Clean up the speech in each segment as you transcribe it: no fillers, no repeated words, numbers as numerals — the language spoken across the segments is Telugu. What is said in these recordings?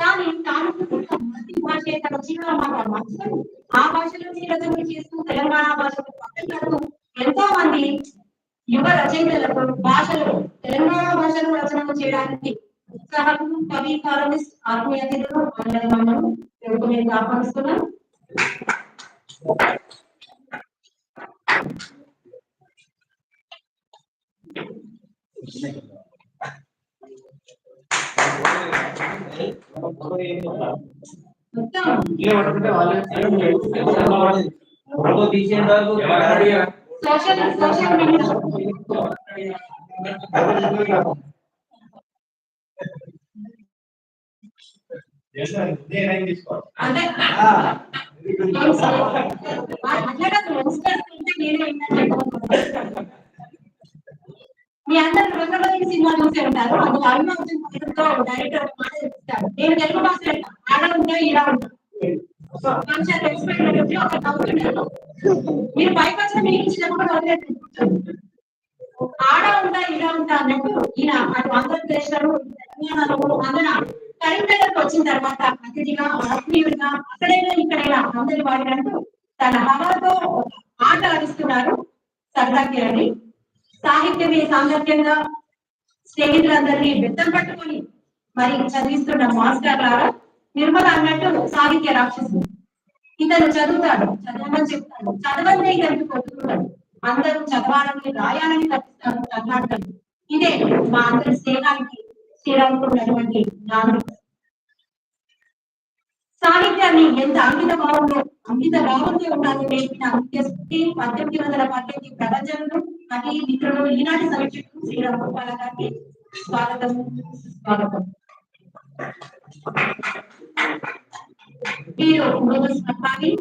కానీ తాను మొదటి భాష తన జీవన మార్చుకొని ఆ భాషలో రచనలు చేస్తూ తెలంగాణ భాషకు పక్కన ఎంతో మంది యువ రచయితలకు భాషలు తెలంగాణ భాషలో రచనలు చేయడానికి ఉత్సాహం కవి కాలమిస్ట్ ఆత్మీయ అతిథులు అందరి మనం తెలుగుని ఆహ్వానిస్తున్నాం. సోషల్ మీడియా అంటే మీ అందరు రంగంలోకి సినిమా చూసే ఉంటారు. అందులో అల్లు అర్జున్ డైరెక్టర్ మాట చెప్తారు, నేను తెలుగు భాష ఆడ ఉంటా ఇలా ఉంటా మీరు పైకి వచ్చిన మీకు ఇచ్చినప్పుడు ఆడ ఉంటా ఇలా ఉంటా అన్నట్టు ఈయన అటు ఆంధ్రప్రదేశ్ లో తెలంగాణలో ఆంధ్ర కరీంనగర్కి వచ్చిన తర్వాత అతిథిగా ఆత్మీయుడిగా అక్కడైనా ఇక్కడైనా అందరి వాడినట్టు తన హవాతో ఆట ఆడిస్తున్నారు సరదాకి అని. సాహిత్యమే సాంగత్యంగా స్నేహితులందరినీ బెత్తం పట్టుకొని మరి చదివిస్తున్న మాస్టర్ లాగా నిర్మల అన్నట్టు సాహిత్య రాక్షసుడు. ఇతను చదువుతాడు, చదవమని చెప్తాడు, చదవందే ఇతనికి పొందుతున్నాడు. అందరూ చదవాలని రాయాలని తప్పిస్తాడు కర్ణాటకలు. ఇదే మా అందరి స్నేహానికి శ్రీరాముకున్నటువంటి నానుడు. సాహిత్యాన్ని ఎంత అంకిత భావంతో ఉండాలని నేర్పిన ముఖ్యశక్తి 1818 ప్రవచనలు కవి మిత్రులు ఈనాటి సమీక్షకు శ్రీరామగోపాల గారికి స్వాగతం స్వాగతం. వీరు కవి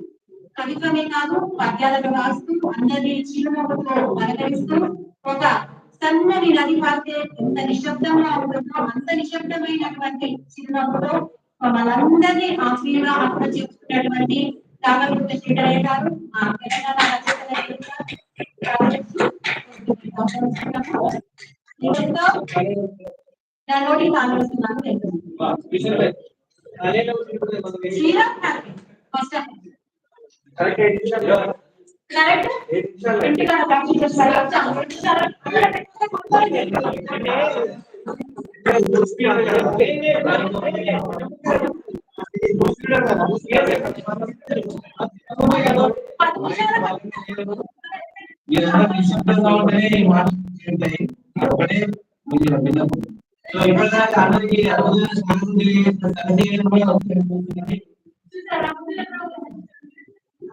కవిత్వమే కాదు పద్యాలను రాస్తూ అందరి చిరునవ్వుతో అలంకరిస్తూ ఒక సన్నని నది పారితే ఎంత నిశ్శబ్దంగా ఉంటుందో అంత నిశ్శబ్దమైనటువంటి చిరునవ్వుతో మనందరినీ ఆత్మీయంగా ఆత్మ చేసుకున్నటువంటి రామగుప్త శ్రీధరయ్య గారు ఆ తెలంగాణ నా నోటి ఆలోచిస్తున్నాను. శ్రీరామ్ ఫస్ట్ కరెక్ట్ ఇంటిగా ప్రాక్టీస్ చేస్తారు.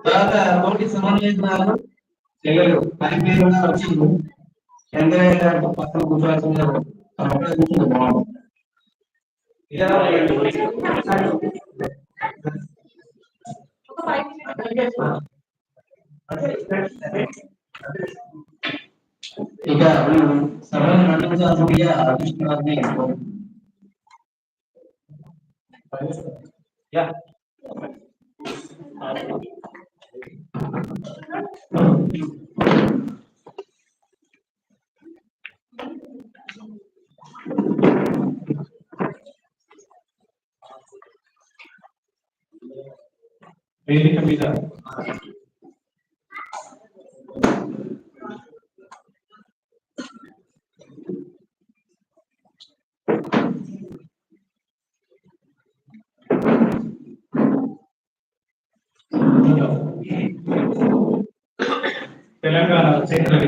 తర్వాత నోటి సమన్వయకురాలు చెల్లెలు పని పేరు కూడా వచ్చింది. చంద్రయ్య గారు పక్కన కూర్చోవాల్సింది అప్పుడే కూర్చుంది బాగుంది. ఇక సభను నటించాల్సిందిగా ఆశిస్తున్నారని వేదిక మీద తెలంగాణ రచయితలది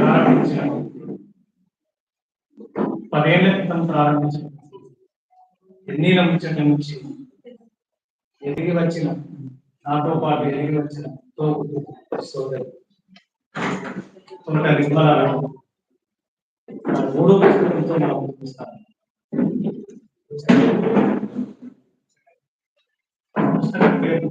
ప్రారంభించిన 10 ఏళ్ల క్రితం ప్రారంభించిన ఎన్నీల ముచ్చట నుంచి ఎదిగి వచ్చిన నాతో పాటు ఎదిగి వచ్చిన తోడు సోదరి తోట నిర్మలారావు 3వ పుస్తకంతో మనం చూస్తాం. పుస్తకం పేరు